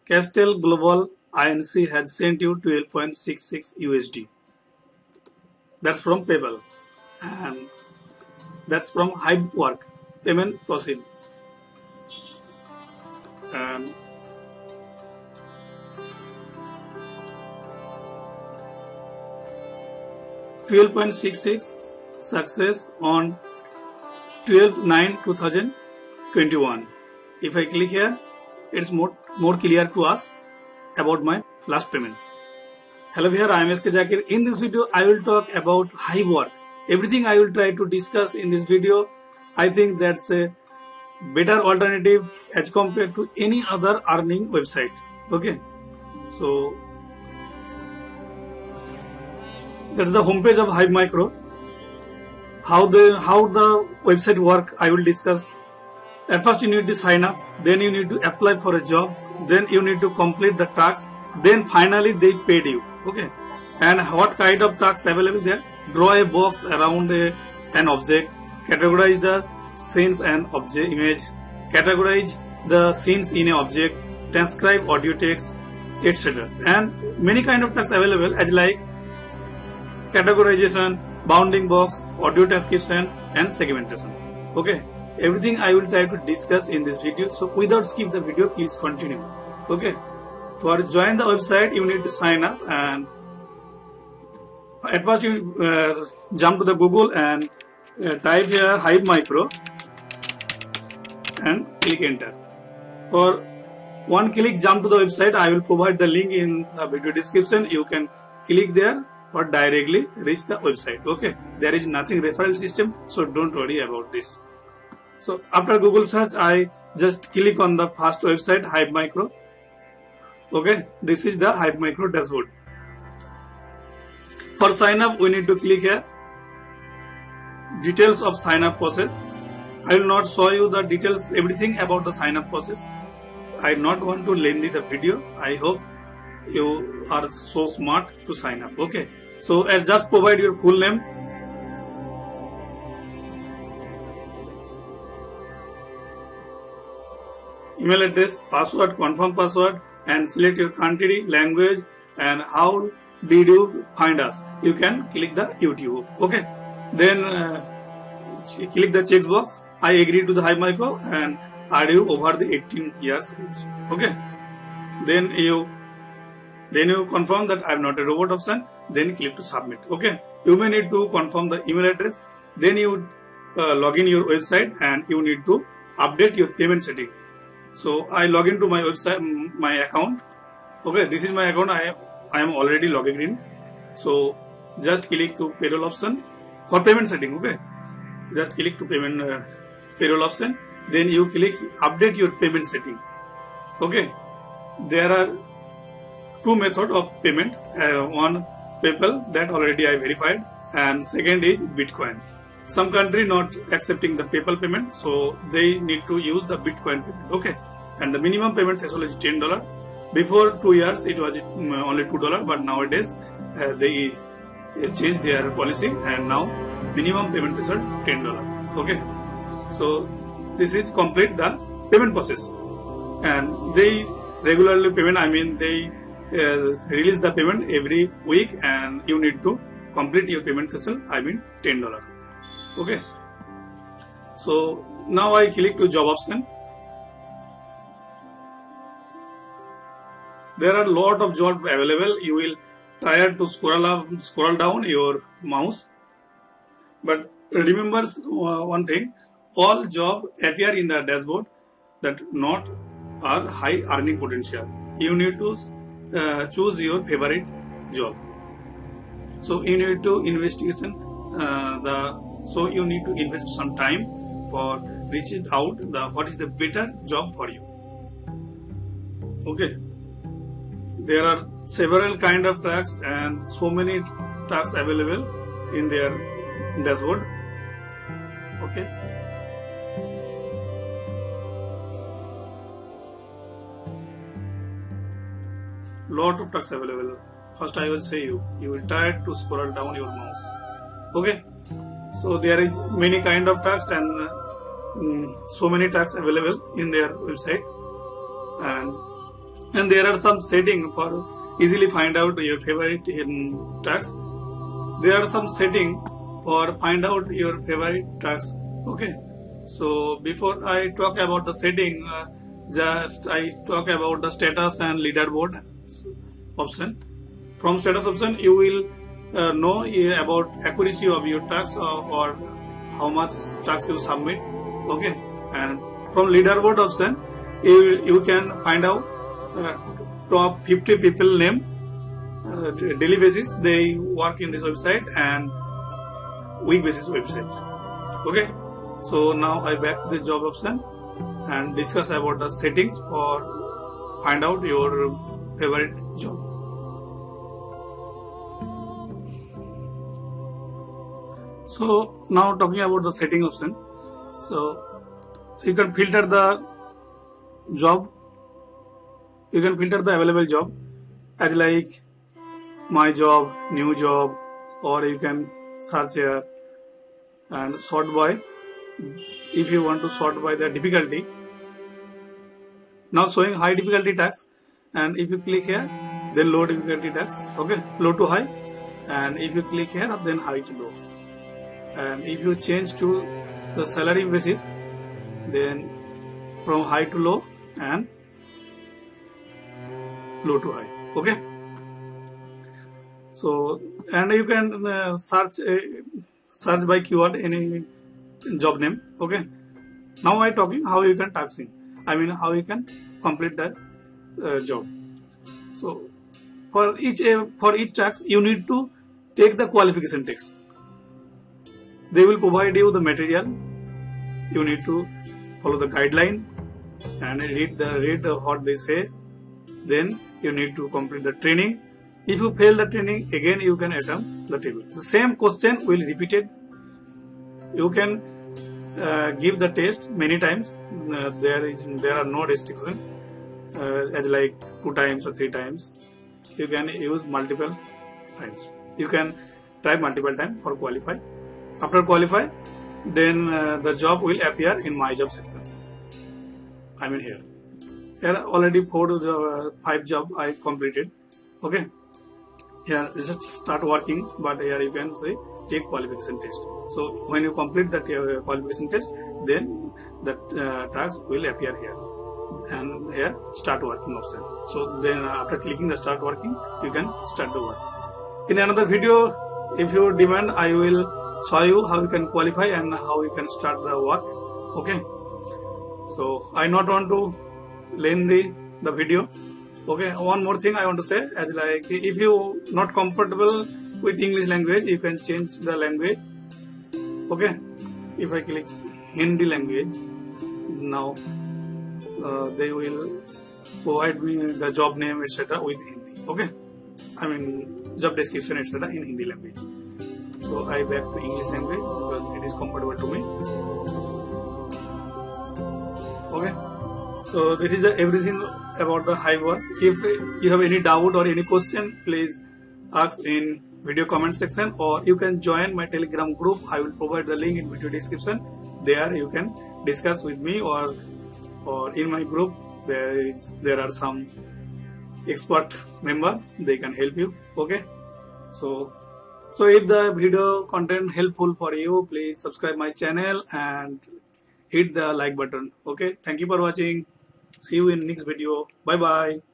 Castel Global Inc. has sent you 12.66 USD. That's from PayPal, and that's from Hivework. Payment proceed, and 12.66 success on 12/9/2021. If I click here, it's more clear to us about my last payment. Hello here, I am SK Zakir. In this video, I will talk about Hivework. Everything I will try to discuss in this video, I think that's a better alternative as compared to any other earning website. Okay, so that's the homepage of Hive Micro. How the website work, I will discuss. At first you need to sign up, then you need to apply for a job, then you need to complete the task, then finally they paid you. Okay, and what kind of tasks available there? Draw a box around an object, categorize the scenes and object image, categorize the scenes in an object, transcribe audio text, etc. And many kind of tasks available as like categorization, bounding box, audio transcription and segmentation. Okay, everything I will try to discuss in this video, so without skip the video, please continue. Okay, for join the website you need to sign up, and at first you jump to the Google and type here Hive Micro and click enter. For one click jump to the website. I will provide the link in the video description. You can click there or directly reach the website. Okay, there is nothing referral system, so don't worry about this. So after Google search, I just click on the first website, Hive Micro. Okay, this is the Hive Micro dashboard. For sign up, we need to click here, details of sign up process. I will not show you the details, everything about the sign up process. I not want to lengthy the video. I hope you are so smart to sign up. Okay, so just provide your full name, email address, password, confirm password, and select your country, language, and how did you find us. You can click the YouTube. Okay, then click the check box. I agree to the Hive Micro, and are you over the 18 years age? Okay, then you confirm that I am not a robot option. Then click to submit. Okay, you may need to confirm the email address. Then you log in your website, and you need to update your payment setting. So I log into my website, my account. Okay, this is my account. I am already logged in. So just click to payroll option for payment setting. Okay, just click to payroll option. Then you click update your payment setting. Okay, there are two methods of payment. One PayPal, that already I verified, and second is Bitcoin. Some country not accepting the PayPal payment, so they need to use the Bitcoin payment. Okay, and the minimum payment threshold is $10. Before 2 years it was only $2, but nowadays they changed their policy, and now minimum payment threshold $10. Okay, so this is complete the payment process, and they regularly payment. I mean they release the payment every week, and you need to complete your payment threshold. I mean $10. Okay, so now I click to job option. There are a lot of jobs available. You will try to scroll down your mouse, but remember one thing: all jobs appear in the dashboard that not are high earning potential. You need to choose your favorite job. So you need to investigation so you need to invest some time for reaching out what is the better job for you. Okay, there are several kind of tasks and so many tasks available in their dashboard. Okay, lot of tasks available. First I will say you will try to scroll down your mouse. Okay, so there is many kind of tasks and so many tasks available in their website, and And there are some settings for easily find out your favorite tags. There are some settings for find out your favorite tags. Okay, so before I talk about the setting, just I talk about the status and leaderboard option. From status option, you will know about accuracy of your tags or how much tags you submit. Okay, and from leaderboard option, you can find out top 50 people name daily basis they work in this website and week basis website. Okay, so now I back to the job option and discuss about the settings for find out your favorite job. So now talking about the setting option, so you can filter the job, you can filter the available job as like my job, new job, or you can search here and sort by, if you want to sort by the difficulty. Now showing high difficulty tags, and if you click here then low difficulty tags. Okay, low to high, and if you click here then high to low. And if you change to the salary basis, then from high to low and low to high. Okay, so and you can search by keyword any job name. Okay, now I talking how you can taxing, I mean how you can complete the job. So for each tax you need to take the qualification test. They will provide you the material. You need to follow the guideline and read what they say. Then you need to complete the training. If you fail the training, again you can attempt the table. The same question will repeated. You can give the test many times. There are no restrictions as like 2 times or 3 times. You can use multiple times. You can try multiple times for qualify. After qualify, then the job will appear in my job section. I mean here already 4 to 5 job I completed. Okay, here just start working, but here you can say take qualification test. So when you complete that qualification test, then that task will appear here, and here start working option. So then after clicking the start working, you can start the work. In another video, if you demand, I will show you how you can qualify and how you can start the work. Okay, so I not want to lengthy the video. Okay, one more thing I want to say, as like if you not comfortable with English language, you can change the language. Okay, if I click Hindi language, now they will provide me the job name etc. with Hindi. Okay, I mean job description etc. in Hindi language. So I back to English language because it is comfortable to me. Okay, so this is everything about the Hive. If you have any doubt or any question, please ask in video comment section, or you can join my Telegram group. I will provide the link in video description. There you can discuss with me, or in my group there are some expert member, they can help you. Okay, so if the video content helpful for you, please subscribe my channel and hit the like button. Okay, thank you for watching. See you in next video. Bye bye.